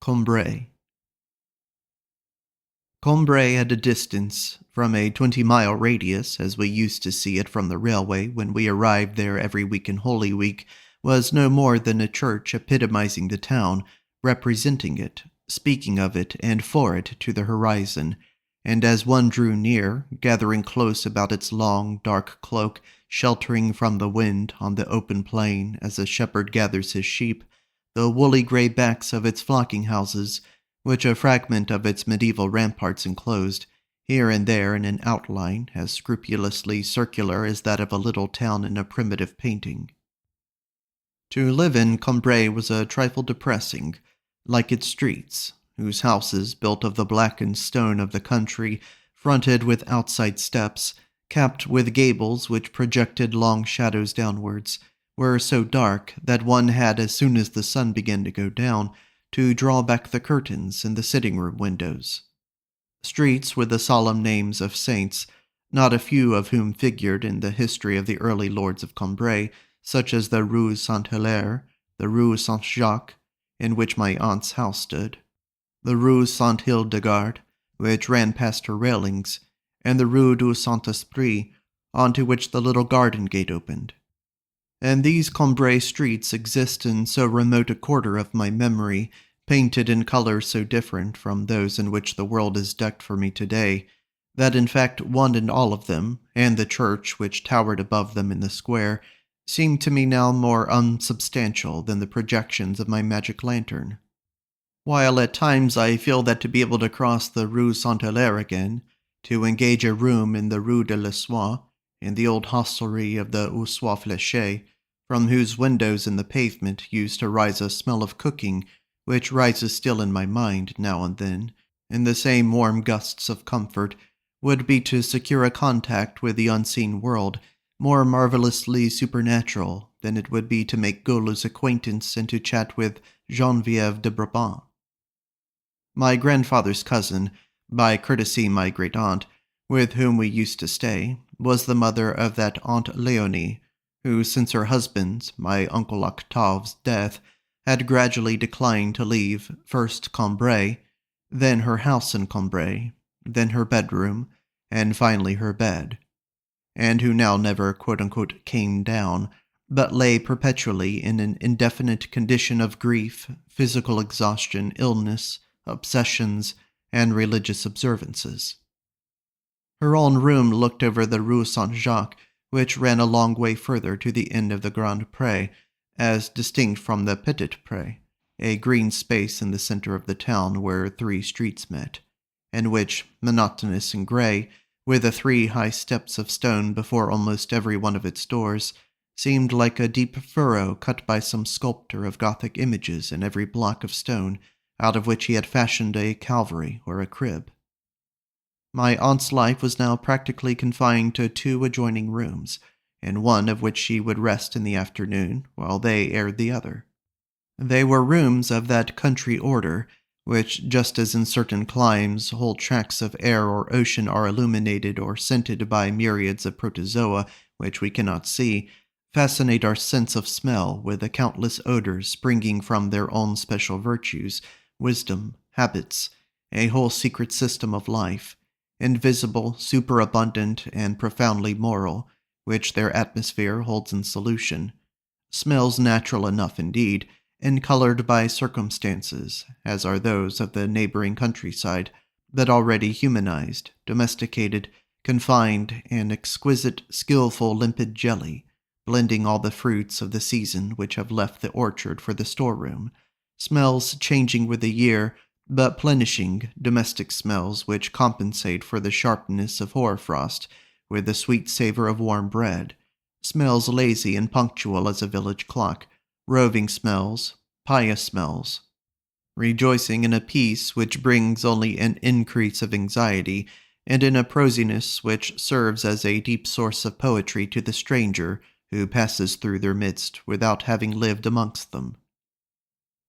Combray. Combray at a distance, from a 20-mile radius as we used to see it from the railway when we arrived there every week in Holy Week, was no more than a church epitomizing the town, representing it, speaking of it and for it to the horizon, and as one drew near, gathering close about its long, dark cloak, sheltering from the wind on the open plain as a shepherd gathers his sheep, the woolly gray backs of its flocking houses, which a fragment of its medieval ramparts enclosed, here and there in an outline as scrupulously circular as that of a little town in a primitive painting. To live in Combray was a trifle depressing, like its streets, whose houses, built of the blackened stone of the country, fronted with outside steps, capped with gables which projected long shadows downwards, were so dark that one had, as soon as the sun began to go down, to draw back the curtains in the sitting-room windows. Streets with the solemn names of saints, not a few of whom figured in the history of the early lords of Combray, such as the Rue Saint-Hilaire, the Rue Saint-Jacques, in which my aunt's house stood, the Rue Saint-Hildegarde, which ran past her railings, and the Rue du Saint-Esprit, onto which the little garden gate opened. And these Combray streets exist in so remote a quarter of my memory, painted in colors so different from those in which the world is decked for me today, that in fact one and all of them, and the church which towered above them in the square, seem to me now more unsubstantial than the projections of my magic lantern. While at times I feel that to be able to cross the Rue Saint-Hilaire again, to engage a room in the Rue de la Soie, in the old hostelry of the Oussois Fléché, from whose windows in the pavement used to rise a smell of cooking, which rises still in my mind now and then, in the same warm gusts of comfort, would be to secure a contact with the unseen world, more marvelously supernatural than it would be to make Golo's acquaintance and to chat with Geneviève de Brabant. My grandfather's cousin, by courtesy my great-aunt, with whom we used to stay, was the mother of that Aunt Léonie, who, since her husband's, my Uncle Octave's, death, had gradually declined to leave first Combray, then her house in Combray, then her bedroom, and finally her bed, and who now never quote-unquote came down, but lay perpetually in an indefinite condition of grief, physical exhaustion, illness, obsessions, and religious observances. Her own room looked over the Rue Saint-Jacques, which ran a long way further to the end of the Grand Pré, as distinct from the Petit Pré, a green space in the center of the town where three streets met, and which, monotonous and gray, with the 3 high steps of stone before almost every one of its doors, seemed like a deep furrow cut by some sculptor of Gothic images in every block of stone, out of which he had fashioned a Calvary or a crib. My aunt's life was now practically confined to 2 adjoining rooms, in one of which she would rest in the afternoon, while they aired the other. They were rooms of that country order, which, just as in certain climes whole tracts of air or ocean are illuminated or scented by myriads of protozoa which we cannot see, fascinate our sense of smell with the countless odors springing from their own special virtues, wisdom, habits, a whole secret system of life, invisible, superabundant, and profoundly moral, which their atmosphere holds in solution, smells natural enough indeed, and colored by circumstances, as are those of the neighboring countryside, but already humanized, domesticated, confined, an exquisite, skillful, limpid jelly, blending all the fruits of the season which have left the orchard for the storeroom, smells changing with the year, but plenishing, domestic smells which compensate for the sharpness of hoarfrost with the sweet savor of warm bread, smells lazy and punctual as a village clock, roving smells, pious smells, rejoicing in a peace which brings only an increase of anxiety, and in a prosiness which serves as a deep source of poetry to the stranger who passes through their midst without having lived amongst them.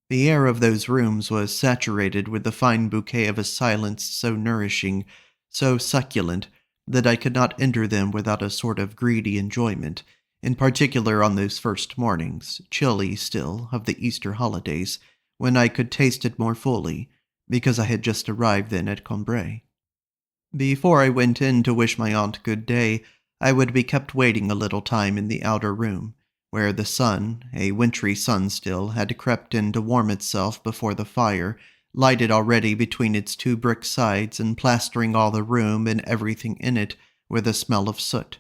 The air of those rooms was saturated with the fine bouquet of a silence so nourishing, so succulent, that I could not enter them without a sort of greedy enjoyment, in particular on those first mornings, chilly still, of the Easter holidays, when I could taste it more fully, because I had just arrived then at Combray. Before I went in to wish my aunt good day, I would be kept waiting a little time in the outer room, where the sun, a wintry sun still, had crept in to warm itself before the fire, lighted already between its two brick sides and plastering all the room and everything in it with a smell of soot,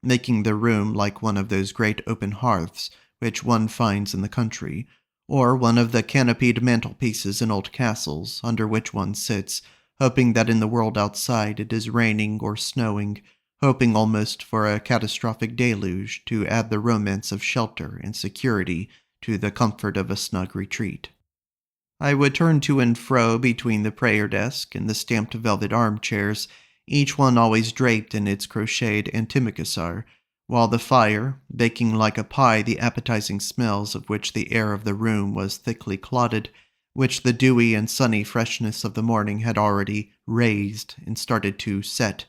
making the room like one of those great open hearths which one finds in the country, or one of the canopied mantelpieces in old castles, under which one sits, hoping that in the world outside it is raining or snowing, hoping almost for a catastrophic deluge to add the romance of shelter and security to the comfort of a snug retreat. I would turn to and fro between the prayer desk and the stamped velvet armchairs, each one always draped in its crocheted antimacassar, while the fire, baking like a pie the appetizing smells of which the air of the room was thickly clotted, which the dewy and sunny freshness of the morning had already raised and started to set,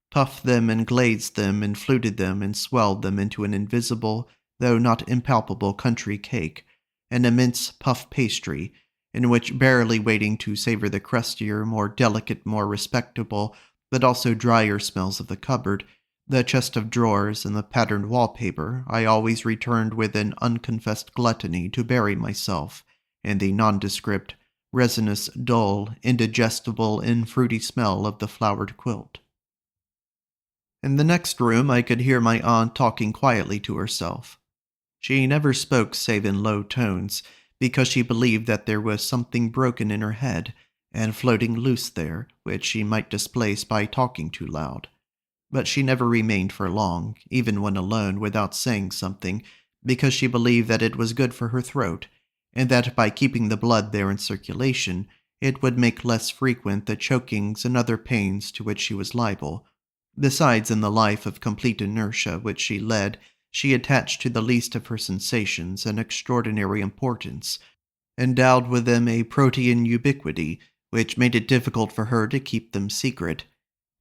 puffed them and glazed them and fluted them and swelled them into an invisible, though not impalpable country cake, an immense puff pastry, in which, barely waiting to savor the crustier, more delicate, more respectable, but also drier smells of the cupboard, the chest of drawers, and the patterned wallpaper, I always returned with an unconfessed gluttony to bury myself in the nondescript, resinous, dull, indigestible, and fruity smell of the flowered quilt. In the next room I could hear my aunt talking quietly to herself. She never spoke save in low tones, because she believed that there was something broken in her head, and floating loose there, which she might displace by talking too loud. But she never remained for long, even when alone, without saying something, because she believed that it was good for her throat, and that by keeping the blood there in circulation, it would make less frequent the chokings and other pains to which she was liable. Besides, in the life of complete inertia which she led, she attached to the least of her sensations an extraordinary importance, endowed with them a protean ubiquity which made it difficult for her to keep them secret,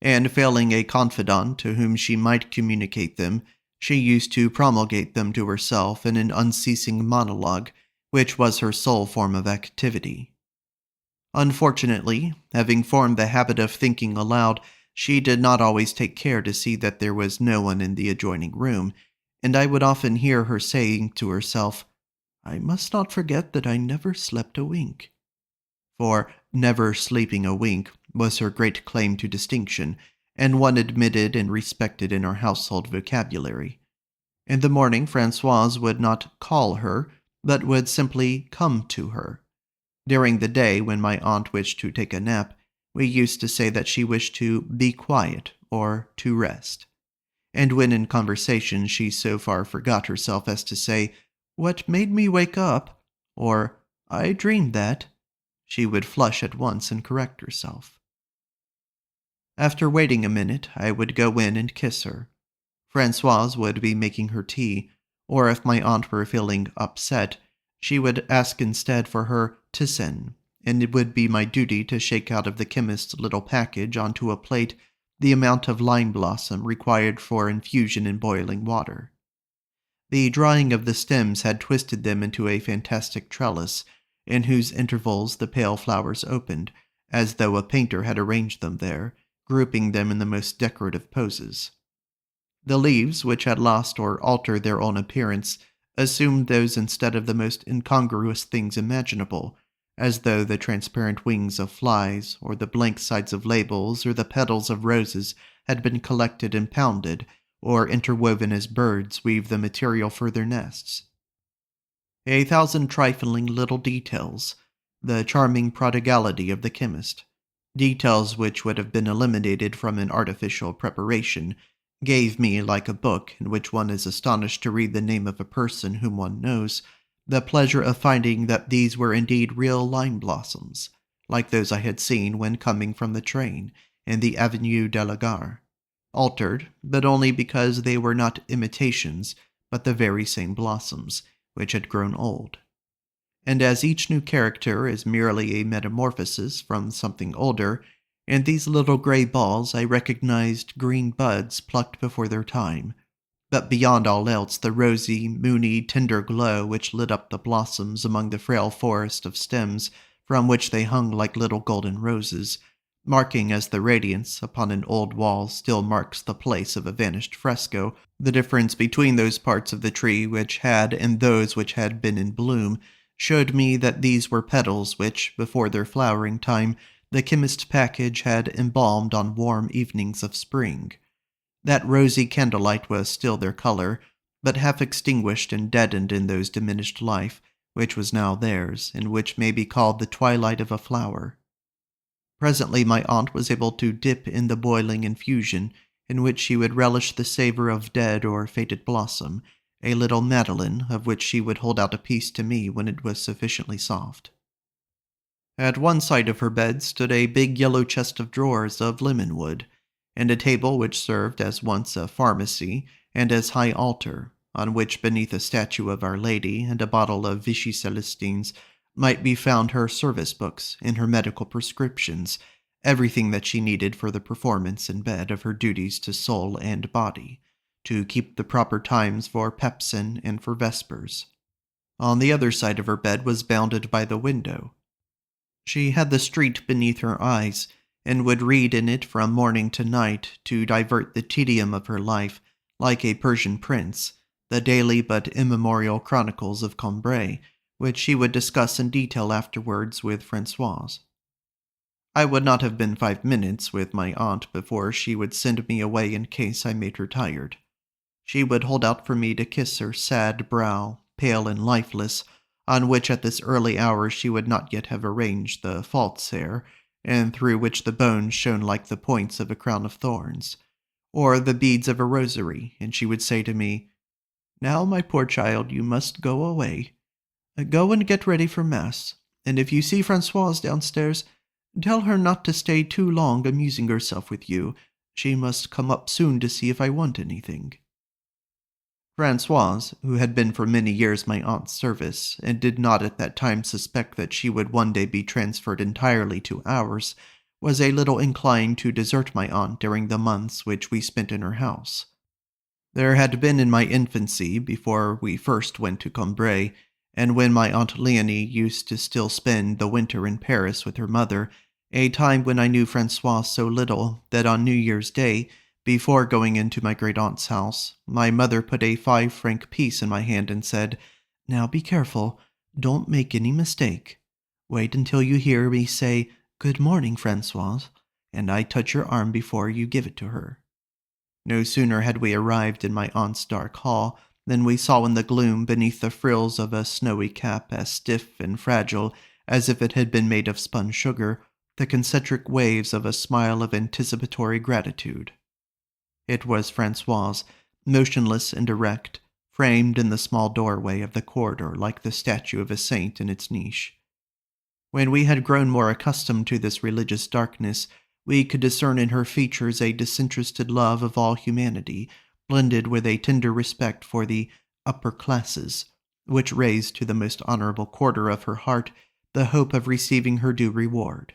and failing a confidant to whom she might communicate them, she used to promulgate them to herself in an unceasing monologue, which was her sole form of activity. Unfortunately, having formed the habit of thinking aloud, she did not always take care to see that there was no one in the adjoining room, and I would often hear her saying to herself, "I must not forget that I never slept a wink." For never sleeping a wink was her great claim to distinction, and one admitted and respected in our household vocabulary. In the morning Françoise would not call her, but would simply come to her. During the day, when my aunt wished to take a nap, we used to say that she wished to be quiet or to rest. And when in conversation she so far forgot herself as to say, "What made me wake up?" or "I dreamed that," she would flush at once and correct herself. After waiting a minute, I would go in and kiss her. Françoise would be making her tea, or if my aunt were feeling upset, she would ask instead for her tisane, and it would be my duty to shake out of the chemist's little package onto a plate the amount of lime blossom required for infusion in boiling water. The drying of the stems had twisted them into a fantastic trellis, in whose intervals the pale flowers opened, as though a painter had arranged them there, grouping them in the most decorative poses. The leaves, which had lost or altered their own appearance, assumed those instead of the most incongruous things imaginable, as though the transparent wings of flies, or the blank sides of labels, or the petals of roses had been collected and pounded, or interwoven as birds weave the material for their nests. A thousand trifling little details, the charming prodigality of the chemist, details which would have been eliminated from an artificial preparation, gave me, like a book in which one is astonished to read the name of a person whom one knows, the pleasure of finding that these were indeed real lime blossoms, like those I had seen when coming from the train in the Avenue de la Gare, altered, but only because they were not imitations, but the very same blossoms, which had grown old. And as each new character is merely a metamorphosis from something older, in these little gray balls I recognized green buds plucked before their time, but beyond all else the rosy, moony, tender glow which lit up the blossoms among the frail forest of stems from which they hung like little golden roses, marking as the radiance upon an old wall still marks the place of a vanished fresco, the difference between those parts of the tree which had and those which had been in bloom showed me that these were petals which, before their flowering time, the chemist's package had embalmed on warm evenings of spring. That rosy candlelight was still their color, but half extinguished and deadened in those diminished life, which was now theirs, and which may be called the twilight of a flower. Presently my aunt was able to dip in the boiling infusion, in which she would relish the savor of dead or faded blossom, a little madeleine of which she would hold out a piece to me when it was sufficiently soft. At one side of her bed stood a big yellow chest of drawers of lemon wood, and a table which served as once a pharmacy and as high altar, on which beneath a statue of Our Lady and a bottle of Vichy Celestines might be found her service books and her medical prescriptions, everything that she needed for the performance in bed of her duties to soul and body, to keep the proper times for pepsin and for vespers. On the other side of her bed was bounded by the window. She had the street beneath her eyes, and would read in it from morning to night to divert the tedium of her life, like a Persian prince, the daily but immemorial chronicles of Combray, which she would discuss in detail afterwards with Françoise. I would not have been 5 minutes with my aunt before she would send me away in case I made her tired. She would hold out for me to kiss her sad brow, pale and lifeless, on which at this early hour she would not yet have arranged the false hair, and through which the bones shone like the points of a crown of thorns, or the beads of a rosary, and she would say to me, "Now, my poor child, you must go away. Go and get ready for Mass, and if you see Françoise downstairs, tell her not to stay too long amusing herself with you. She must come up soon to see if I want anything." Françoise, who had been for many years my aunt's service, and did not at that time suspect that she would one day be transferred entirely to ours, was a little inclined to desert my aunt during the months which we spent in her house. There had been in my infancy, before we first went to Combray, and when my Aunt Leonie used to still spend the winter in Paris with her mother, a time when I knew Françoise so little that on New Year's Day, before going into my great-aunt's house, my mother put a 5-franc piece in my hand and said, "Now be careful. Don't make any mistake. Wait until you hear me say, 'Good morning, Françoise,' and I touch your arm before you give it to her." No sooner had we arrived in my aunt's dark hall than we saw in the gloom beneath the frills of a snowy cap as stiff and fragile as if it had been made of spun sugar, the concentric waves of a smile of anticipatory gratitude. It was Françoise, motionless and erect, framed in the small doorway of the corridor like the statue of a saint in its niche. When we had grown more accustomed to this religious darkness, we could discern in her features a disinterested love of all humanity, blended with a tender respect for the upper classes, which raised to the most honorable quarter of her heart the hope of receiving her due reward.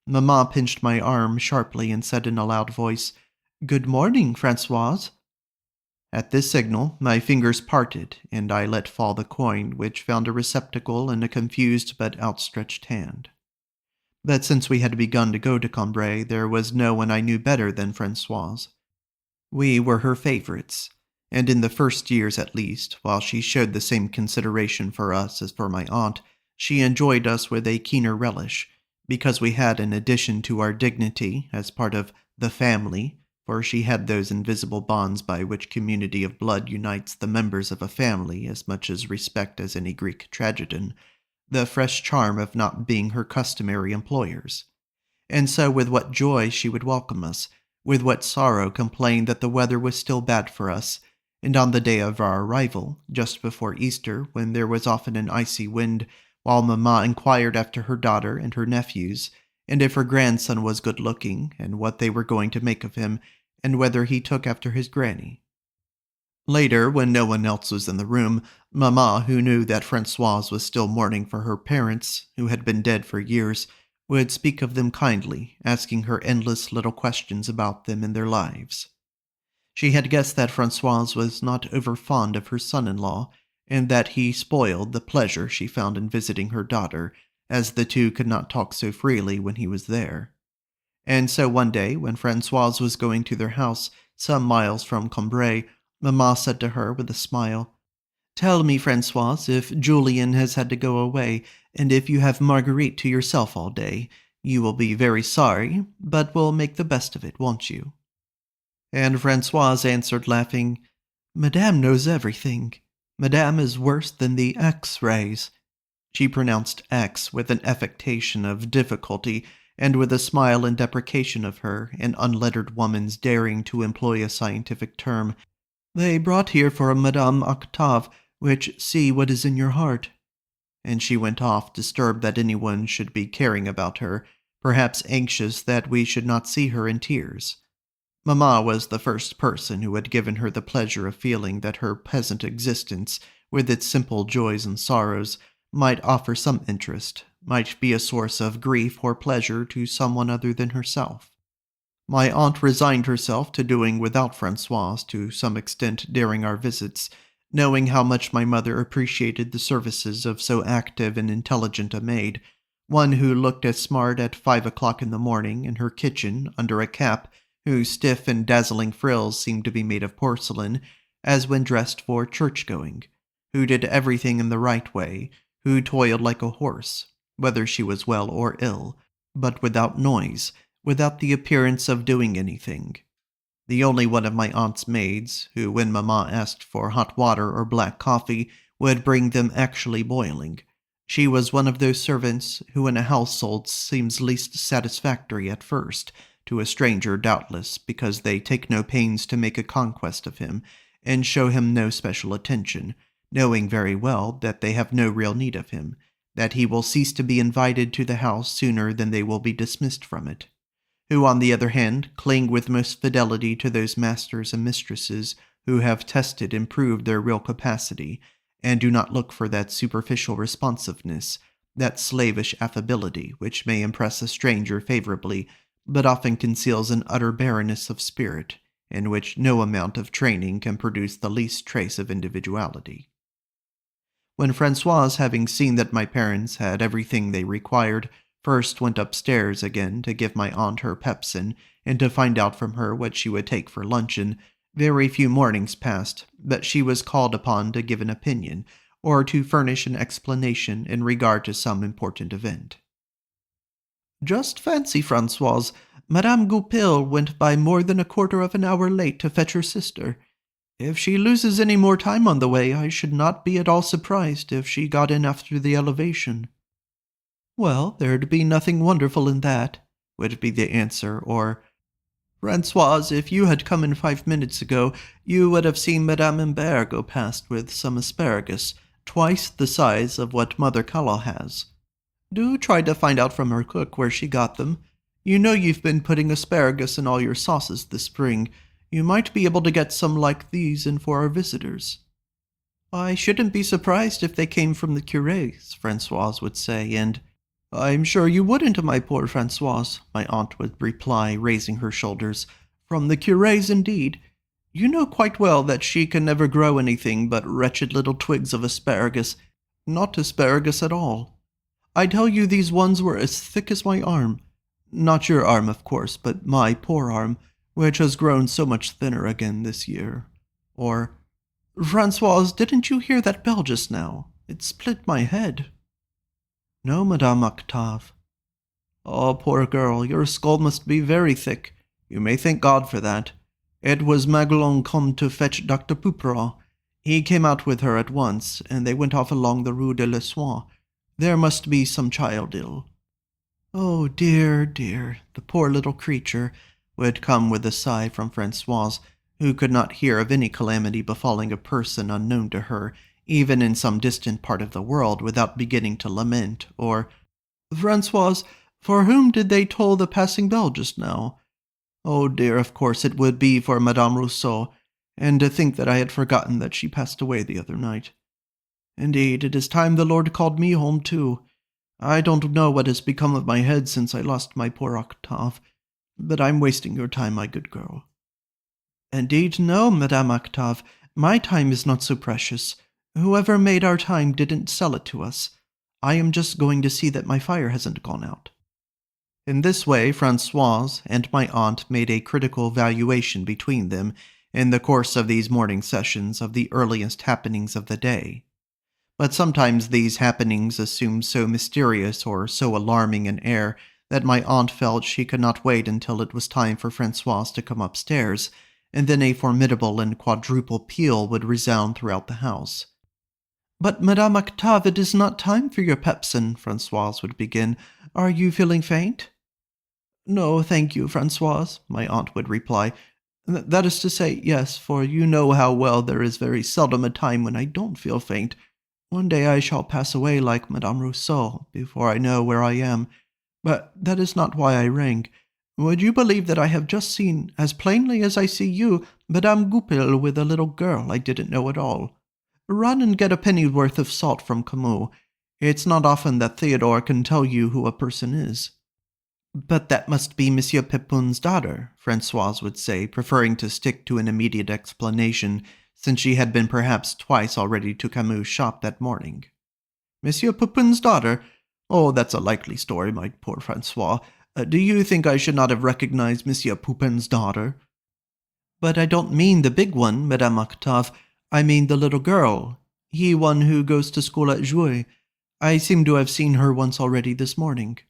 Mamma pinched my arm sharply and said in a loud voice, "Good morning, Françoise." At this signal, my fingers parted, and I let fall the coin, which found a receptacle in a confused but outstretched hand. But since we had begun to go to Combray, there was no one I knew better than Françoise. We were her favorites, and in the first years at least, while she showed the same consideration for us as for my aunt, she enjoyed us with a keener relish, because we had, in addition to our dignity as part of the family, for she had those invisible bonds by which community of blood unites the members of a family as much as respect as any Greek tragedian, the fresh charm of not being her customary employers. And so with what joy she would welcome us, with what sorrow complain that the weather was still bad for us, and on the day of our arrival, just before Easter, when there was often an icy wind, while Mamma inquired after her daughter and her nephews, and if her grandson was good-looking, and what they were going to make of him, and whether he took after his granny. Later, when no one else was in the room, Mamma, who knew that Françoise was still mourning for her parents, who had been dead for years, would speak of them kindly, asking her endless little questions about them and their lives. She had guessed that Francoise was not over fond of her son-in-law, and that he spoiled the pleasure she found in visiting her daughter, as the two could not talk so freely when he was there. And so one day, when Francoise was going to their house, some miles from Combray, Mamma said to her with a smile, "Tell me, Francoise, if Julien has had to go away, and if you have Marguerite to yourself all day. You will be very sorry, but will make the best of it, won't you?" And Francoise answered, laughing, "Madame knows everything. Madame is worse than the X-rays." She pronounced X with an affectation of difficulty, and with a smile in deprecation of her, an unlettered woman's daring to employ a scientific term. "They brought here for Madame Octave, which see what is in your heart." And she went off, disturbed that anyone should be caring about her, perhaps anxious that we should not see her in tears. Mamma was the first person who had given her the pleasure of feeling that her peasant existence, with its simple joys and sorrows, might offer some interest, might be a source of grief or pleasure to someone other than herself. My aunt resigned herself to doing without Francoise to some extent during our visits, knowing how much my mother appreciated the services of so active and intelligent a maid, one who looked as smart at 5 o'clock in the morning in her kitchen under a cap whose stiff and dazzling frills seemed to be made of porcelain, as when dressed for church-going, who did everything in the right way, who toiled like a horse, whether she was well or ill, but without noise, without the appearance of doing anything. The only one of my aunt's maids, who, when Mamma asked for hot water or black coffee, would bring them actually boiling. She was one of those servants who in a household seems least satisfactory at first, to a stranger doubtless, because they take no pains to make a conquest of him, and show him no special attention, knowing very well that they have no real need of him, that he will cease to be invited to the house sooner than they will be dismissed from it, who on the other hand cling with most fidelity to those masters and mistresses who have tested and proved their real capacity, and do not look for that superficial responsiveness, that slavish affability which may impress a stranger favorably, but often conceals an utter barrenness of spirit, in which no amount of training can produce the least trace of individuality. When Francoise, having seen that my parents had everything they required, first went upstairs again to give my aunt her pepsin, and to find out from her what she would take for luncheon, very few mornings passed but she was called upon to give an opinion, or to furnish an explanation in regard to some important event. "Just fancy, Francoise, Madame Goupil went by more than a quarter of an hour late to fetch her sister. If she loses any more time on the way, I should not be at all surprised if she got in after the elevation." "Well, there'd be nothing wonderful in that," would be the answer, or, "Francoise, if you had come in 5 minutes ago, you would have seen Madame Imbert go past with some asparagus, twice the size of what Mother Calla has. Do try to find out from her cook where she got them. You know you've been putting asparagus in all your sauces this spring. You might be able to get some like these in for our visitors." "I shouldn't be surprised if they came from the curé's," Francoise would say, and, "I'm sure you wouldn't, my poor Francoise," my aunt would reply, raising her shoulders. "From the curé's, indeed. You know quite well that she can never grow anything but wretched little twigs of asparagus, not asparagus at all. I tell you these ones were as thick as my arm. Not your arm, of course, but my poor arm, which has grown so much thinner again this year." Or, "Francoise, didn't you hear that bell just now? It split my head." "No, Madame Octave." "Oh, poor girl, your skull must be very thick. You may thank God for that. It was Maguelone come to fetch Dr. Pouperin. He came out with her at once, and they went off along the Rue de la Swann. There must be some child ill." "Oh, dear, dear, the poor little creature," would come with a sigh from Francoise, who could not hear of any calamity befalling a person unknown to her, even in some distant part of the world, without beginning to lament, or, "Francoise, for whom did they toll the passing bell just now? Oh dear, of course it would be for Madame Rousseau, and to think that I had forgotten that she passed away the other night. Indeed, it is time the Lord called me home too. I don't know what has become of my head since I lost my poor Octave, but I'm wasting your time, my good girl." Indeed, no, Madame Octave. My time is not so precious. Whoever made our time didn't sell it to us. I am just going to see that my fire hasn't gone out. In this way, Francoise and my aunt made a critical valuation between them in the course of these morning sessions of the earliest happenings of the day. But sometimes these happenings assumed so mysterious or so alarming an air that my aunt felt she could not wait until it was time for Francoise to come upstairs, and then a formidable and quadruple peal would resound throughout the house. "But, Madame Octave, it is not time for your pepsin," Francoise would begin. "Are you feeling faint?" "No, thank you, Francoise," my aunt would reply. That is to say, yes, for you know how well there is very seldom a time when I don't feel faint. One day I shall pass away like Madame Rousseau, before I know where I am. But that is not why I rang. Would you believe that I have just seen, as plainly as I see you, Madame Goupil with a little girl I didn't know at all? Run and get a pennyworth of salt from Camus. It's not often that Theodore can tell you who a person is." "But that must be Monsieur Pepin's daughter," Francoise would say, preferring to stick to an immediate explanation, since she had been perhaps twice already to Camus' shop that morning. "Monsieur Pepin's daughter? Oh, that's a likely story, my poor Francois. Do you think I should not have recognized Monsieur Pupin's daughter?" "But I don't mean the big one, Madame Octave. I mean the little girl. He one who goes to school at Jouy. I seem to have seen her once already this morning."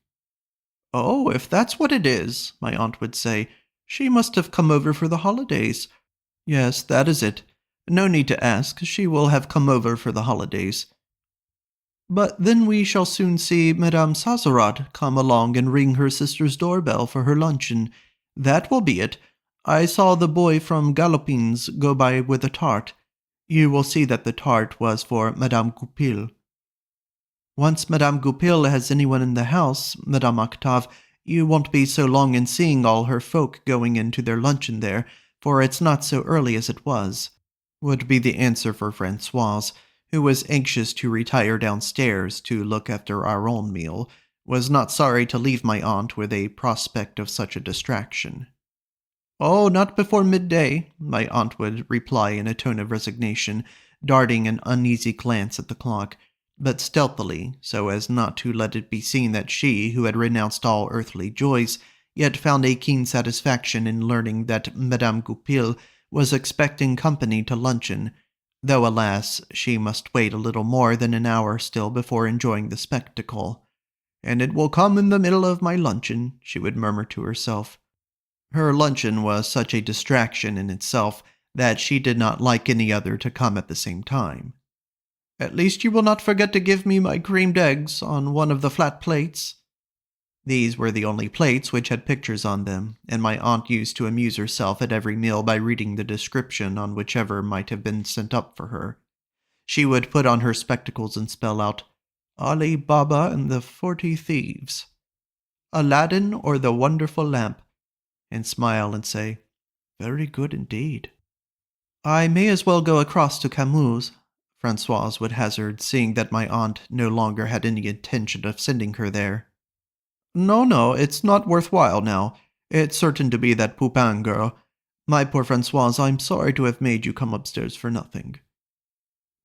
"Oh, if that's what it is," my aunt would say, "she must have come over for the holidays. Yes, that is it. No need to ask. She will have come over for the holidays. But then we shall soon see Madame Sazerac come along and ring her sister's doorbell for her luncheon. That will be it. I saw the boy from Galopin's go by with a tart. You will see that the tart was for Madame Goupil. Once Madame Goupil has anyone in the house, Madame Octave, you won't be so long in seeing all her folk going in to their luncheon there, for it's not so early as it was," would be the answer for Francoise, who was anxious to retire downstairs to look after our own meal, was not sorry to leave my aunt with a prospect of such a distraction. "Oh, not before midday," my aunt would reply in a tone of resignation, darting an uneasy glance at the clock, but stealthily, so as not to let it be seen that she, who had renounced all earthly joys, yet found a keen satisfaction in learning that Madame Goupil was expecting company to luncheon, though, alas, she must wait a little more than an hour still before enjoying the spectacle. "And it will come in the middle of my luncheon," she would murmur to herself. Her luncheon was such a distraction in itself that she did not like any other to come at the same time. "At least you will not forget to give me my creamed eggs on one of the flat plates." These were the only plates which had pictures on them, and my aunt used to amuse herself at every meal by reading the description on whichever might have been sent up for her. She would put on her spectacles and spell out, "Ali Baba and the 40 Thieves," "Aladdin or the Wonderful Lamp," and smile and say, "Very good indeed." "I may as well go across to Camus," Francoise would hazard, seeing that my aunt no longer had any intention of sending her there. "No, no, it's not worth while now. It's certain to be that Poupin girl. My poor Francoise, I'm sorry to have made you come upstairs for nothing."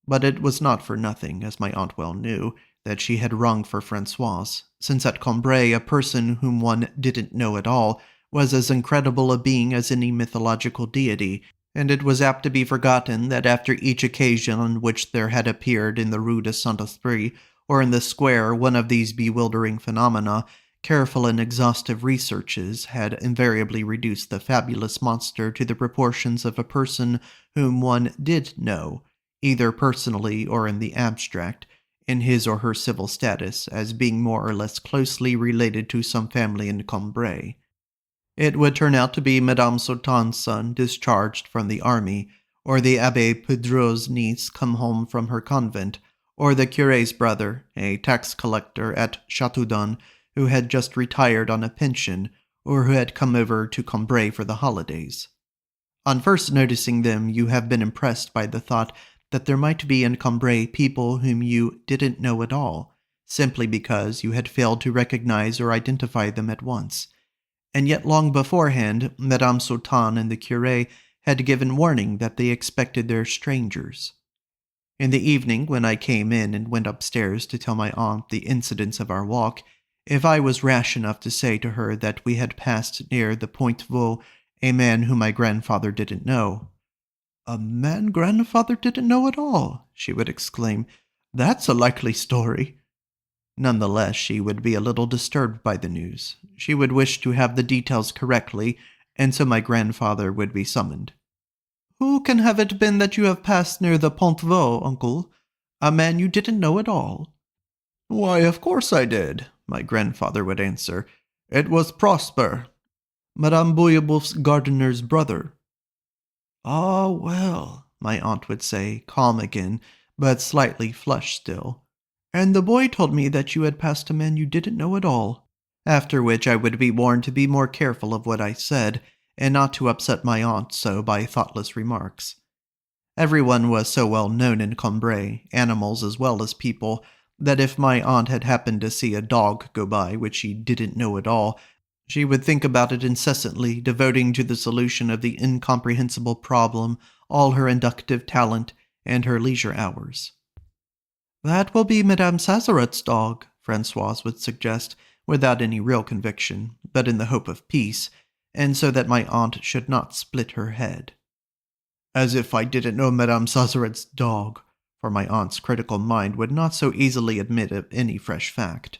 But it was not for nothing, as my aunt well knew, that she had rung for Francoise, since at Combray a person whom one didn't know at all was as incredible a being as any mythological deity, and it was apt to be forgotten that after each occasion on which there had appeared in the Rue de Saint-Esprit or in the square one of these bewildering phenomena, careful and exhaustive researches had invariably reduced the fabulous monster to the proportions of a person whom one did know, either personally or in the abstract, in his or her civil status, as being more or less closely related to some family in Combray. It would turn out to be Madame Sauton's son discharged from the army, or the Abbé Pedreau's niece come home from her convent, or the curé's brother, a tax collector at Châteaudun, who had just retired on a pension, or who had come over to Combray for the holidays. On first noticing them, you have been impressed by the thought that there might be in Combray people whom you didn't know at all, simply because you had failed to recognize or identify them at once. And yet long beforehand, Madame Sauton and the curé had given warning that they expected their strangers. In the evening, when I came in and went upstairs to tell my aunt the incidents of our walk, if I was rash enough to say to her that we had passed near the Point Vaux a man whom my grandfather didn't know. "A man grandfather didn't know at all," she would exclaim. "That's a likely story." None the less, she would be a little disturbed by the news. She would wish to have the details correctly, and so my grandfather would be summoned. "Who can have it been that you have passed near the Pont Vaux, uncle? A man you didn't know at all?" "Why, of course I did," my grandfather would answer. "It was Prosper, Madame Bouilleboeuf's gardener's brother." "Ah, well," my aunt would say, calm again, but slightly flushed still. "And the boy told me that you had passed a man you didn't know at all." After which I would be warned to be more careful of what I said, and not to upset my aunt so by thoughtless remarks. Everyone was so well known in Combray, animals as well as people, that if my aunt had happened to see a dog go by which she didn't know at all, she would think about it incessantly, devoting to the solution of the incomprehensible problem all her inductive talent and her leisure hours. "That will be Madame Sazerat's dog," Francoise would suggest, without any real conviction, but in the hope of peace, and so that my aunt should not split her head. As if I didn't know Madame Sazerat's dog, for my aunt's critical mind would not so easily admit of any fresh fact.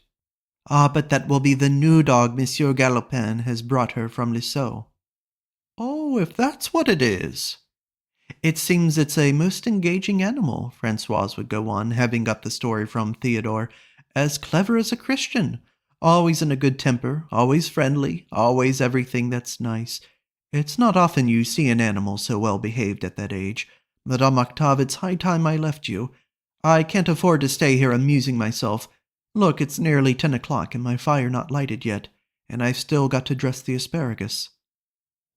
"Ah, but that will be the new dog Monsieur Galopin has brought her from Lisseau." "Oh, if that's what it is." "It seems it's a most engaging animal," Francoise would go on, having got the story from Theodore. "As clever as a Christian. Always in a good temper, always friendly, always everything that's nice. It's not often you see an animal so well behaved at that age. Madame Octave, it's high time I left you. I can't afford to stay here amusing myself. Look, it's nearly 10 o'clock and my fire not lighted yet, and I've still got to dress the asparagus."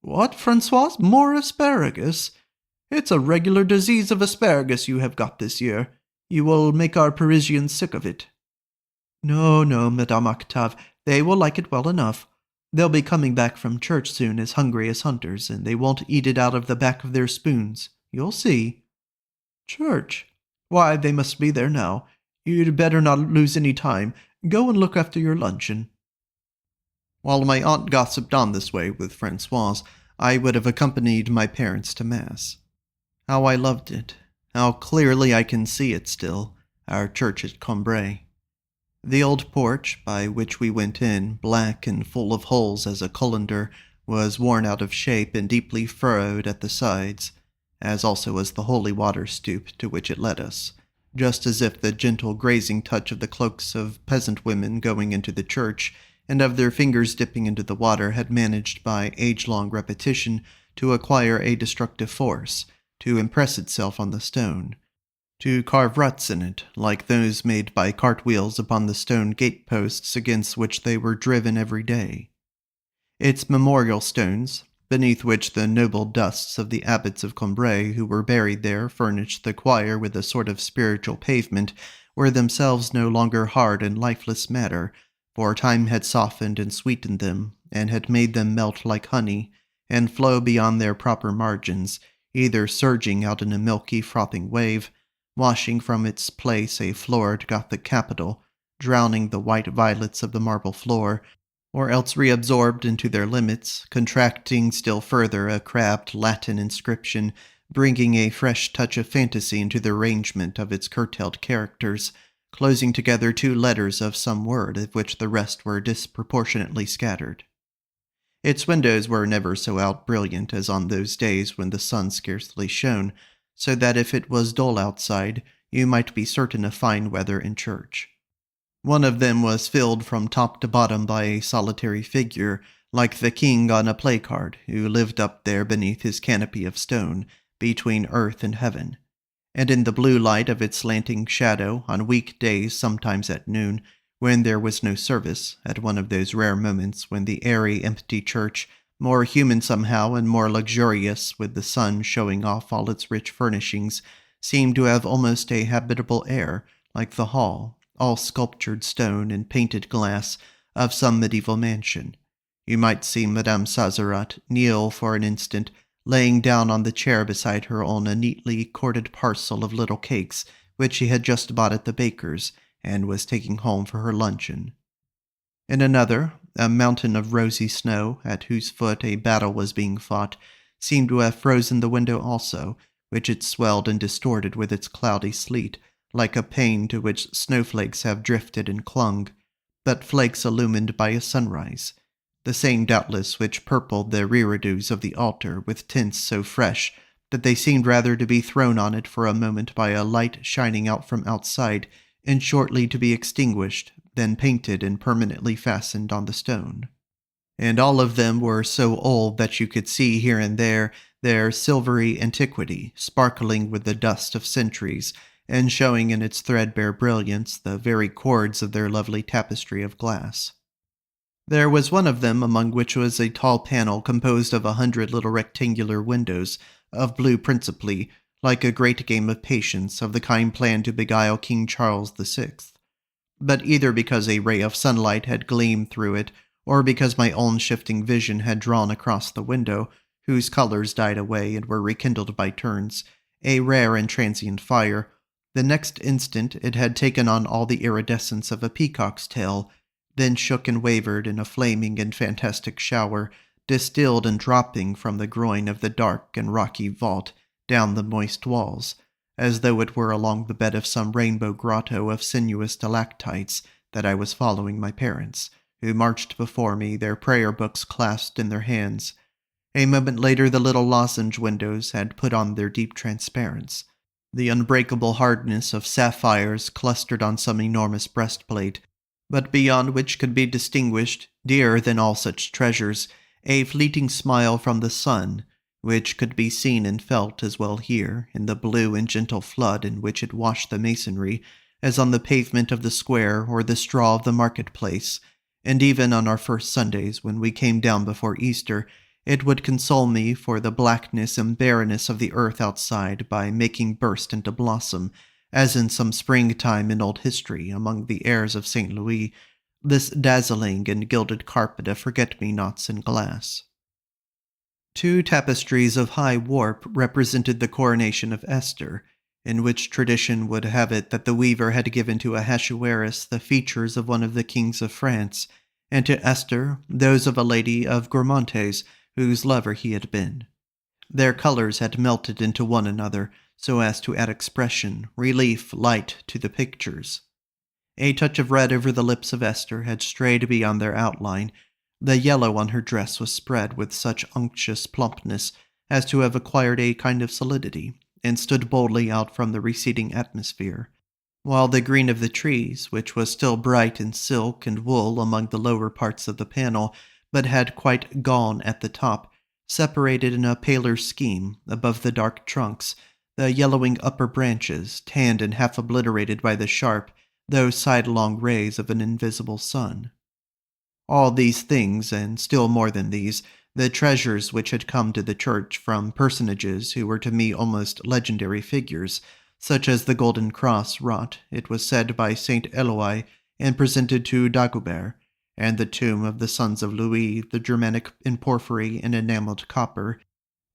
"What, Francoise? More asparagus? It's a regular disease of asparagus you have got this year. You will make our Parisians sick of it." "No, no, Madame Octave, they will like it well enough. They'll be coming back from church soon as hungry as hunters, and they won't eat it out of the back of their spoons. You'll see." "Church? Why, they must be there now. You'd better not lose any time. Go and look after your luncheon." While my aunt gossiped on this way with Francoise, I would have accompanied my parents to Mass. How I loved it. How clearly I can see it still, our church at Combray. The old porch, by which we went in, black and full of holes as a colander, was worn out of shape and deeply furrowed at the sides, as also was the holy water stoop to which it led us, just as if the gentle grazing touch of the cloaks of peasant women going into the church, and of their fingers dipping into the water, had managed by age-long repetition to acquire a destructive force, to impress itself on the stone, to carve ruts in it, like those made by cartwheels upon the stone gate-posts against which they were driven every day. Its memorial stones, beneath which the noble dusts of the abbots of Combray who were buried there furnished the choir with a sort of spiritual pavement, were themselves no longer hard and lifeless matter, for time had softened and sweetened them, and had made them melt like honey, and flow beyond their proper margins, either surging out in a milky frothing wave, washing from its place a florid Gothic capital, drowning the white violets of the marble floor, or else reabsorbed into their limits, contracting still further a crabbed Latin inscription, bringing a fresh touch of fantasy into the arrangement of its curtailed characters, closing together two letters of some word of which the rest were disproportionately scattered. Its windows were never so out-brilliant as on those days when the sun scarcely shone, so that if it was dull outside, you might be certain of fine weather in church. One of them was filled from top to bottom by a solitary figure, like the king on a play-card, who lived up there beneath his canopy of stone, between earth and heaven. And in the blue light of its slanting shadow, on week-days, sometimes at noon, when there was no service, at one of those rare moments when the airy, empty church, more human somehow and more luxurious, with the sun showing off all its rich furnishings, seemed to have almost a habitable air, like the hall, all sculptured stone and painted glass, of some medieval mansion. You might see Madame Sazerat kneel for an instant, laying down on the chair beside her on a neatly corded parcel of little cakes which she had just bought at the baker's and was taking home for her luncheon. In another, a mountain of rosy snow, at whose foot a battle was being fought, seemed to have frozen the window also, which it swelled and distorted with its cloudy sleet, like a pane to which snowflakes have drifted and clung, but flakes illumined by a sunrise, the same doubtless which purpled the reredos of the altar with tints so fresh that they seemed rather to be thrown on it for a moment by a light shining out from outside and shortly to be extinguished, then painted and permanently fastened on the stone. And all of them were so old that you could see here and there their silvery antiquity, sparkling with the dust of centuries, and showing in its threadbare brilliance the very chords of their lovely tapestry of glass. There was one of them among which was a tall panel composed of 100 little rectangular windows, of blue principally, like a great game of patience of the kind planned to beguile King Charles VI. But either because a ray of sunlight had gleamed through it, or because my own shifting vision had drawn across the window, whose colors died away and were rekindled by turns, a rare and transient fire, the next instant it had taken on all the iridescence of a peacock's tail, then shook and wavered in a flaming and fantastic shower, distilled and dropping from the groin of the dark and rocky vault down the moist walls, as though it were along the bed of some rainbow grotto of sinuous stalactites that I was following my parents, who marched before me, their prayer books clasped in their hands. A moment later the little lozenge windows had put on their deep transparence. The unbreakable hardness of sapphires clustered on some enormous breastplate, but beyond which could be distinguished, dearer than all such treasures, a fleeting smile from the sun, which could be seen and felt as well here, in the blue and gentle flood in which it washed the masonry, as on the pavement of the square or the straw of the market-place, and even on our first Sundays when we came down before Easter, it would console me for the blackness and barrenness of the earth outside by making burst into blossom, as in some springtime in old history among the airs of St. Louis, this dazzling and gilded carpet of forget-me-nots in glass. 2 tapestries of high warp represented the coronation of Esther, in which tradition would have it that the weaver had given to Ahasuerus the features of one of the kings of France, and to Esther those of a lady of Guermantes, whose lover he had been. Their colors had melted into one another, so as to add expression, relief, light to the pictures. A touch of red over the lips of Esther had strayed beyond their outline. The yellow on her dress was spread with such unctuous plumpness as to have acquired a kind of solidity, and stood boldly out from the receding atmosphere, while the green of the trees, which was still bright in silk and wool among the lower parts of the panel, but had quite gone at the top, separated in a paler scheme above the dark trunks, the yellowing upper branches, tanned and half obliterated by the sharp, though sidelong rays of an invisible sun. All these things, and still more than these, the treasures which had come to the church from personages who were to me almost legendary figures, such as the golden cross wrought, it was said, by Saint Eloi, and presented to Dagobert, and the tomb of the sons of Louis, the Germanic in porphyry and enameled copper,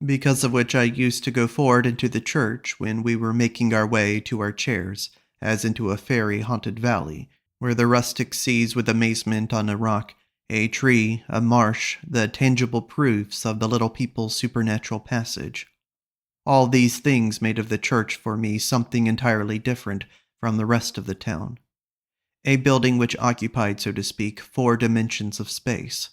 because of which I used to go forward into the church when we were making our way to our chairs, as into a fairy-haunted valley, where the rustic sees with amazement on a rock, a tree, a marsh, the tangible proofs of the little people's supernatural passage. All these things made of the church for me something entirely different from the rest of the town. A building which occupied, so to speak, 4 dimensions of space,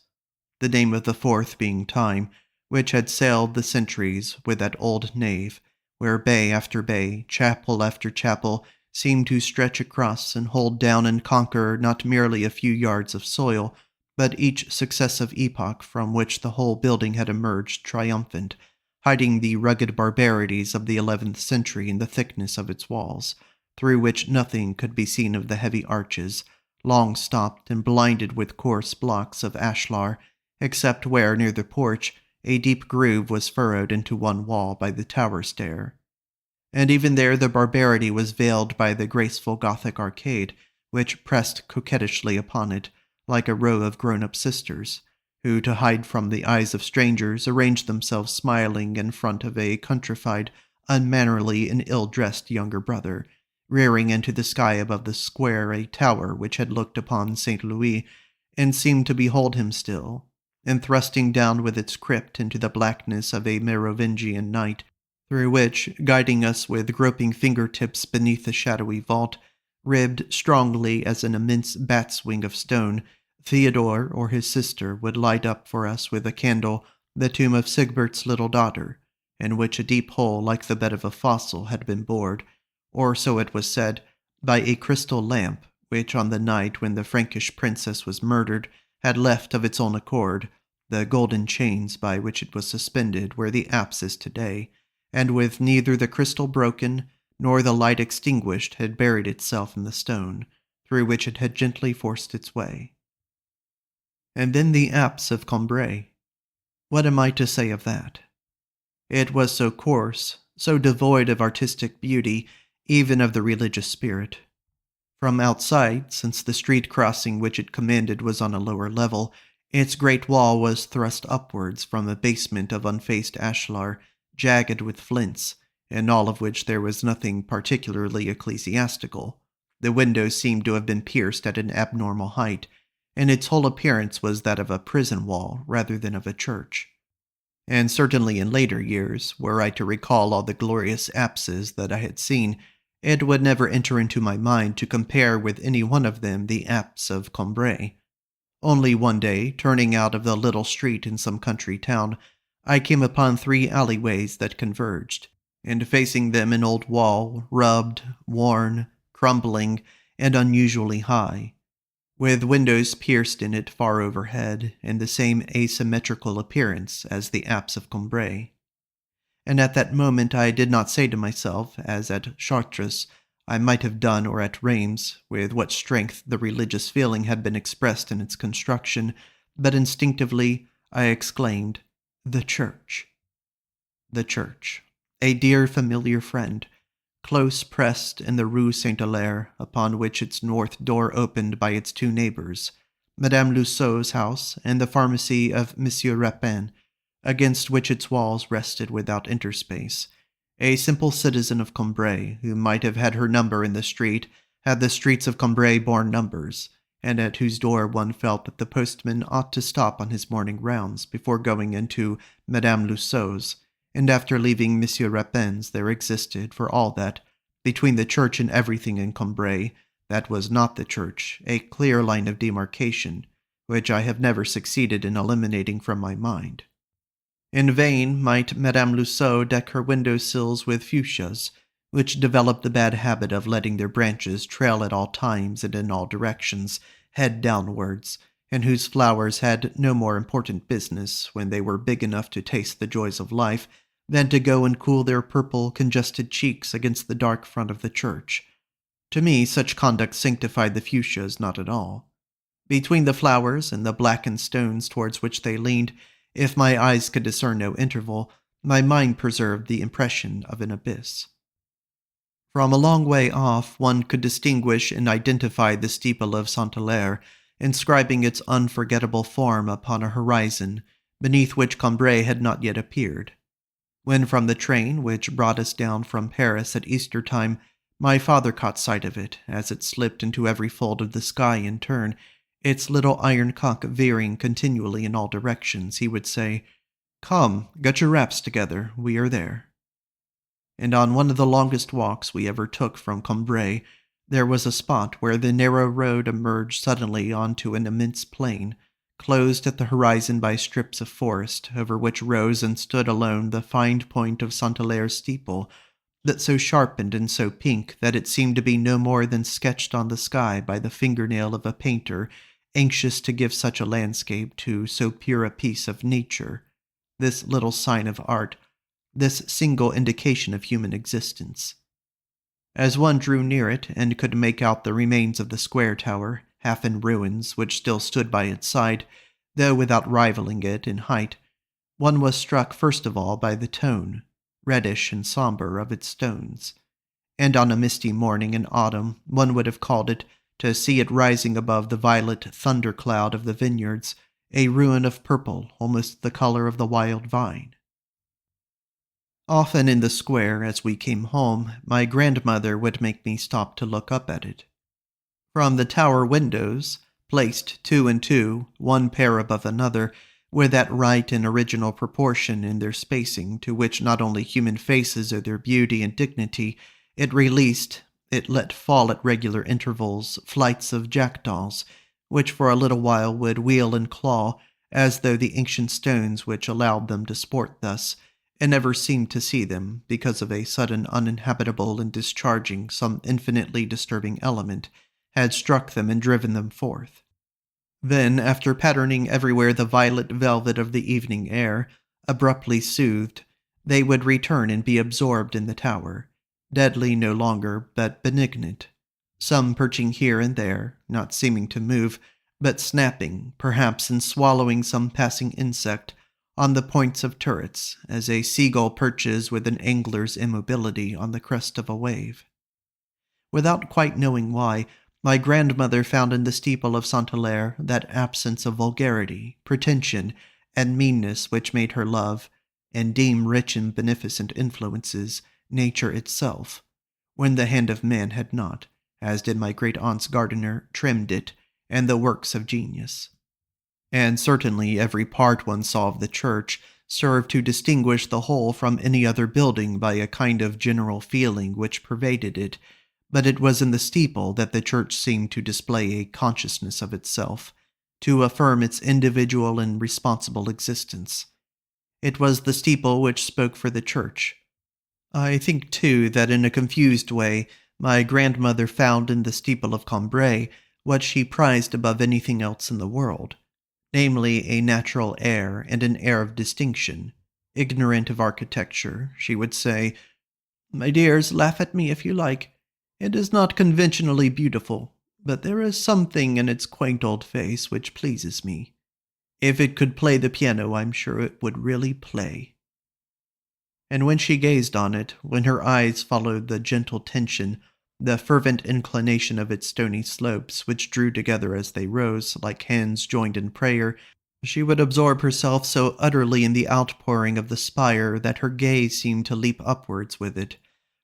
the name of the 4th being time, which had sailed the centuries with that old nave, where bay after bay, chapel after chapel, seemed to stretch across and hold down and conquer not merely a few yards of soil, but each successive epoch from which the whole building had emerged triumphant, hiding the rugged barbarities of the 11th century in the thickness of its walls, through which nothing could be seen of the heavy arches, long stopped and blinded with coarse blocks of ashlar, except where, near the porch, a deep groove was furrowed into one wall by the tower stair. And even there the barbarity was veiled by the graceful Gothic arcade, which pressed coquettishly upon it, like a row of grown-up sisters, who, to hide from the eyes of strangers, arranged themselves smiling in front of a countrified, unmannerly, and ill-dressed younger brother, rearing into the sky above the square a tower which had looked upon St. Louis, and seemed to behold him still, and thrusting down with its crypt into the blackness of a Merovingian night, through which, guiding us with groping fingertips beneath the shadowy vault, ribbed strongly as an immense bat's wing of stone, Theodore or his sister would light up for us with a candle the tomb of Sigbert's little daughter, in which a deep hole like the bed of a fossil had been bored, or so it was said, by a crystal lamp which on the night when the Frankish princess was murdered had left of its own accord the golden chains by which it was suspended where the apse is today, and with neither the crystal broken nor the light extinguished had buried itself in the stone, through which it had gently forced its way. And then the apse of Combray. What am I to say of that? It was so coarse, so devoid of artistic beauty, even of the religious spirit. From outside, since the street crossing which it commanded was on a lower level, its great wall was thrust upwards from a basement of unfaced ashlar, jagged with flints, in all of which there was nothing particularly ecclesiastical. The windows seemed to have been pierced at an abnormal height, and its whole appearance was that of a prison wall rather than of a church. And certainly in later years, were I to recall all the glorious apses that I had seen, it would never enter into my mind to compare with any one of them the apse of Combray. Only one day, turning out of the little street in some country town, I came upon 3 alleyways that converged, and facing them an old wall, rubbed, worn, crumbling, and unusually high, with windows pierced in it far overhead, and the same asymmetrical appearance as the apse of Combray. And at that moment I did not say to myself, as at Chartres I might have done, or at Reims, with what strength the religious feeling had been expressed in its construction, but instinctively I exclaimed, "The Church!" The Church, a dear familiar friend, close pressed in the Rue Saint-Hilaire, upon which its north door opened by its 2 neighbors, Madame Lussault's house and the pharmacy of Monsieur Rapin, against which its walls rested without interspace, a simple citizen of Combray, who might have had her number in the street had the streets of Combray borne numbers, and at whose door one felt that the postman ought to stop on his morning rounds before going into Madame Lussault's, and after leaving Monsieur Rapin's there existed, for all that, between the church and everything in Combray that was not the church, a clear line of demarcation, which I have never succeeded in eliminating from my mind. In vain might Madame Lussault deck her window-sills with fuchsias, which developed the bad habit of letting their branches trail at all times and in all directions, head downwards, and whose flowers had no more important business, when they were big enough to taste the joys of life, than to go and cool their purple, congested cheeks against the dark front of the church. To me, such conduct sanctified the fuchsias not at all. Between the flowers and the blackened stones towards which they leaned, if my eyes could discern no interval, my mind preserved the impression of an abyss. From a long way off, one could distinguish and identify the steeple of Saint-Hilaire, inscribing its unforgettable form upon a horizon beneath which Combray had not yet appeared. When from the train which brought us down from Paris at Easter time, my father caught sight of it, as it slipped into every fold of the sky in turn, its little iron cock veering continually in all directions, he would say, "Come, get your wraps together, we are there." And on one of the longest walks we ever took from Combray, there was a spot where the narrow road emerged suddenly onto an immense plain, closed at the horizon by strips of forest, over which rose and stood alone the fine point of Saint-Hilaire's steeple, that so sharpened and so pink that it seemed to be no more than sketched on the sky by the fingernail of a painter, anxious to give such a landscape to so pure a piece of nature, this little sign of art, this single indication of human existence. As one drew near it and could make out the remains of the square tower, half in ruins, which still stood by its side, though without rivaling it in height, one was struck first of all by the tone, reddish and somber, of its stones. And on a misty morning in autumn, one would have called it, to see it rising above the violet thundercloud of the vineyards, a ruin of purple, almost the color of the wild vine. Often in the square, as we came home, my grandmother would make me stop to look up at it. From the tower windows, placed two and two, one pair above another, with that right and original proportion in their spacing to which not only human faces owe their beauty and dignity, it let fall at regular intervals flights of jackdaws, which for a little while would wheel and claw, as though the ancient stones which allowed them to sport thus, and never seemed to see them, because of a sudden uninhabitable and discharging some infinitely disturbing element, had struck them and driven them forth. Then, after patterning everywhere the violet velvet of the evening air, abruptly soothed, they would return and be absorbed in the tower, deadly no longer, but benignant, some perching here and there, not seeming to move, but snapping, perhaps, and swallowing some passing insect, on the points of turrets, as a seagull perches with an angler's immobility on the crest of a wave. Without quite knowing why, my grandmother found in the steeple of Saint-Hilaire that absence of vulgarity, pretension, and meanness which made her love, and deem rich in beneficent influences, nature itself, when the hand of man had not, as did my great-aunt's gardener, trimmed it, and the works of genius. And certainly every part one saw of the church served to distinguish the whole from any other building by a kind of general feeling which pervaded it, but it was in the steeple that the church seemed to display a consciousness of itself, to affirm its individual and responsible existence. It was the steeple which spoke for the church. I think, too, that in a confused way, my grandmother found in the steeple of Combray what she prized above anything else in the world, namely a natural air and an air of distinction. Ignorant of architecture, she would say, "My dears, laugh at me if you like. It is not conventionally beautiful, but there is something in its quaint old face which pleases me. If it could play the piano, I'm sure it would really play." And when she gazed on it, when her eyes followed the gentle tension, the fervent inclination of its stony slopes, which drew together as they rose, like hands joined in prayer, she would absorb herself so utterly in the outpouring of the spire that her gaze seemed to leap upwards with it,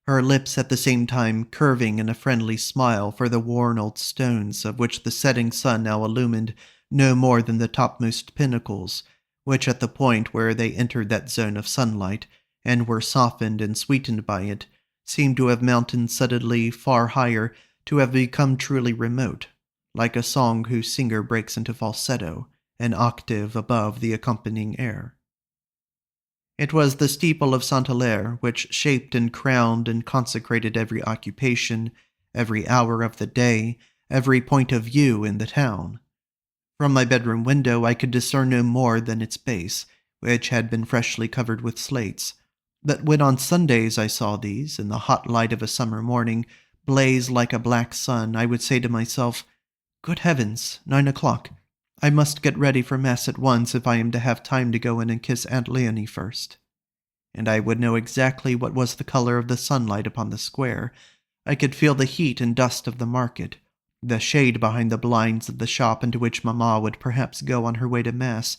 her lips at the same time curving in a friendly smile for the worn old stones of which the setting sun now illumined no more than the topmost pinnacles, which at the point where they entered that zone of sunlight, and were softened and sweetened by it, seemed to have mounted suddenly far higher, to have become truly remote, like a song whose singer breaks into falsetto, an octave above the accompanying air. It was the steeple of Saint-Hilaire which shaped and crowned and consecrated every occupation, every hour of the day, every point of view in the town. From my bedroom window I could discern no more than its base, which had been freshly covered with slates. But when on Sundays I saw these, in the hot light of a summer morning, blaze like a black sun, I would say to myself, "Good heavens, 9 o'clock. I must get ready for Mass at once if I am to have time to go in and kiss Aunt Leonie first." And I would know exactly what was the color of the sunlight upon the square. I could feel the heat and dust of the market, the shade behind the blinds of the shop into which Mamma would perhaps go on her way to Mass,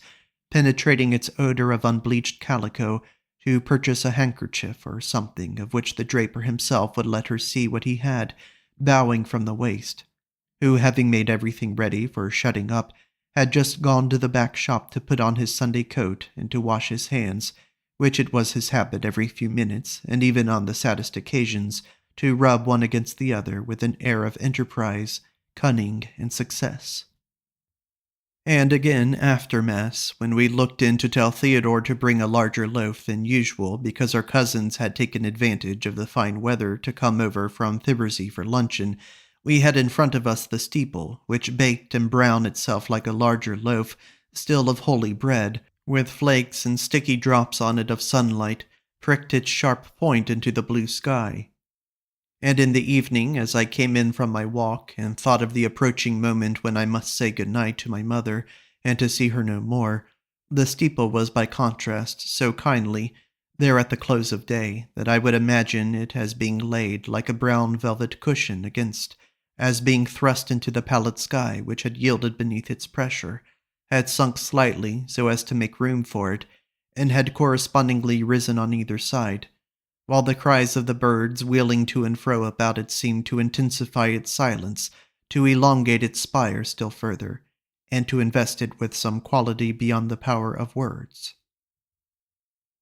penetrating its odor of unbleached calico, to purchase a handkerchief or something of which the draper himself would let her see what he had, bowing from the waist, who, having made everything ready for shutting up, had just gone to the back shop to put on his Sunday coat and to wash his hands, which it was his habit every few minutes, and even on the saddest occasions, to rub one against the other with an air of enterprise, cunning, and success. And again, after Mass, when we looked in to tell Theodore to bring a larger loaf than usual because our cousins had taken advantage of the fine weather to come over from Thibersey for luncheon, we had in front of us the steeple, which baked and browned itself like a larger loaf, still of holy bread, with flakes and sticky drops on it of sunlight, pricked its sharp point into the blue sky. And in the evening, as I came in from my walk, and thought of the approaching moment when I must say good night to my mother, and to see her no more, the steeple was by contrast so kindly, there at the close of day, that I would imagine it as being laid like a brown velvet cushion against, as being thrust into the pallid sky which had yielded beneath its pressure, had sunk slightly so as to make room for it, and had correspondingly risen on either side, while the cries of the birds wheeling to and fro about it seemed to intensify its silence, to elongate its spire still further, and to invest it with some quality beyond the power of words.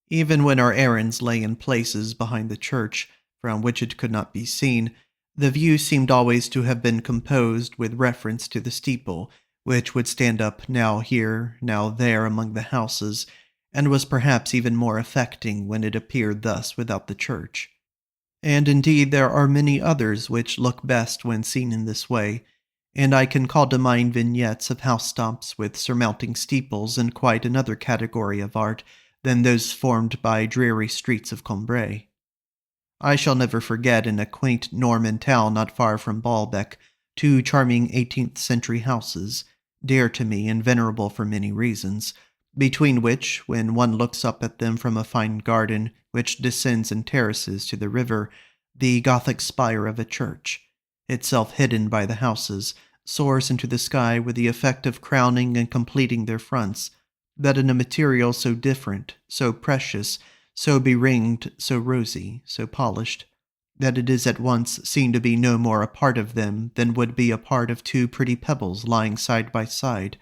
Even when our errands lay in places behind the church, from which it could not be seen, the view seemed always to have been composed with reference to the steeple, which would stand up now here, now there among the houses, and was perhaps even more affecting when it appeared thus without the church. And indeed there are many others which look best when seen in this way, and I can call to mind vignettes of housetops with surmounting steeples in quite another category of art than those formed by dreary streets of Combray. I shall never forget in a quaint Norman town not far from Baalbec 2 charming 18th-century houses, dear to me and venerable for many reasons, between which, when one looks up at them from a fine garden which descends in terraces to the river, the Gothic spire of a church, itself hidden by the houses, soars into the sky with the effect of crowning and completing their fronts, that in a material so different, so precious, so beringed, so rosy, so polished, that it is at once seen to be no more a part of them than would be a part of 2 pretty pebbles lying side by side,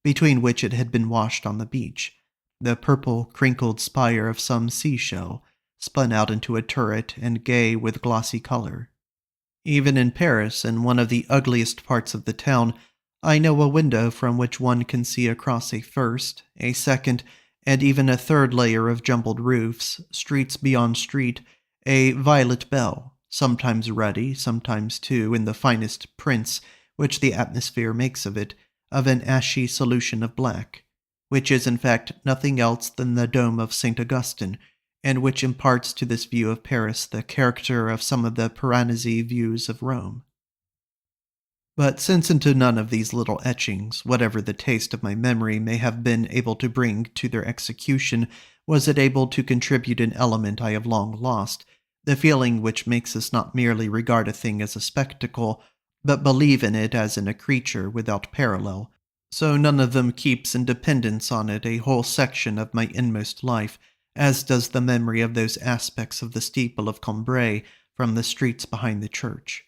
between which it had been washed on the beach, the purple, crinkled spire of some seashell, spun out into a turret and gay with glossy color. Even in Paris, in one of the ugliest parts of the town, I know a window from which one can see across a first, a second, and even a third layer of jumbled roofs, streets beyond street, a violet bell, sometimes ruddy, sometimes, too, in the finest prints which the atmosphere makes of it, of an ashy solution of black, which is in fact nothing else than the dome of St. Augustine, and which imparts to this view of Paris the character of some of the Piranesi views of Rome. But since into none of these little etchings, whatever the taste of my memory may have been able to bring to their execution, was it able to contribute an element I have long lost, the feeling which makes us not merely regard a thing as a spectacle, but believe in it as in a creature without parallel, so none of them keeps in dependence on it a whole section of my inmost life, as does the memory of those aspects of the steeple of Combray from the streets behind the church.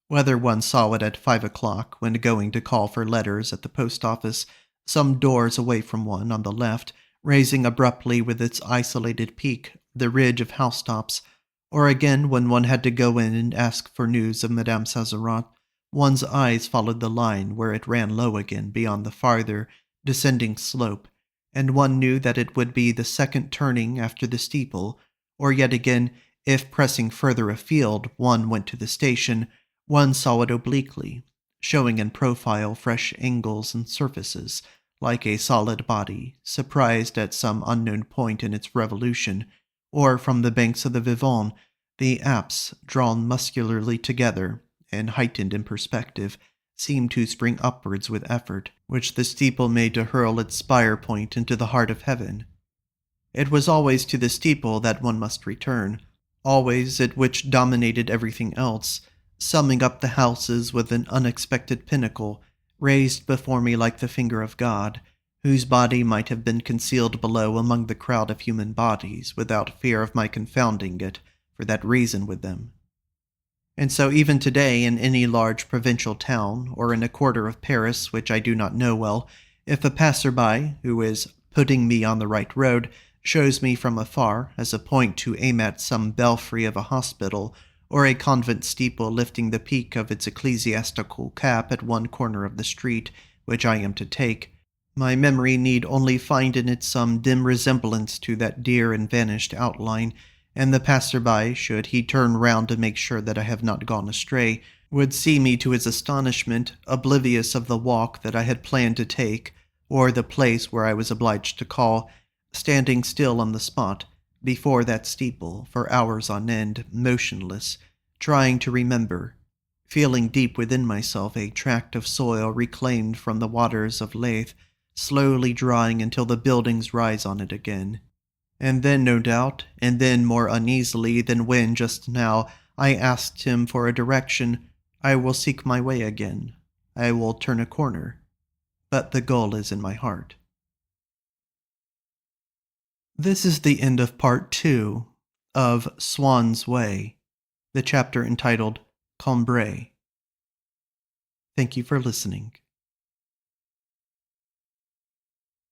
Whether one saw it at 5 o'clock when going to call for letters at the post office, some doors away from one on the left, raising abruptly with its isolated peak the ridge of housetops, or again when one had to go in and ask for news of Madame Sazerat, one's eyes followed the line where it ran low again beyond the farther, descending slope, and one knew that it would be the second turning after the steeple, or yet again, if pressing further afield one went to the station, one saw it obliquely, showing in profile fresh angles and surfaces, like a solid body, surprised at some unknown point in its revolution, or from the banks of the Vivonne, the apse, drawn muscularly together, and heightened in perspective, seemed to spring upwards with effort, which the steeple made to hurl its spire point into the heart of heaven. It was always to the steeple that one must return, always it which dominated everything else, summing up the houses with an unexpected pinnacle, raised before me like the finger of God, whose body might have been concealed below among the crowd of human bodies without fear of my confounding it for that reason with them. And so even today in any large provincial town, or in a quarter of Paris which I do not know well, if a passer-by, who is putting me on the right road, shows me from afar, as a point to aim at some belfry of a hospital, or a convent steeple lifting the peak of its ecclesiastical cap at one corner of the street which I am to take, my memory need only find in it some dim resemblance to that dear and vanished outline, and the passer-by, should he turn round to make sure that I have not gone astray, would see me to his astonishment, oblivious of the walk that I had planned to take, or the place where I was obliged to call, standing still on the spot, before that steeple, for hours on end, motionless, trying to remember, feeling deep within myself a tract of soil reclaimed from the waters of Lethe, slowly drying until the buildings rise on it again. And then, no doubt, and then more uneasily than when just now I asked him for a direction, I will seek my way again. I will turn a corner. but the goal is in my heart. This is the end of part 2 of Swann's Way, the chapter entitled Combray. Thank you for listening.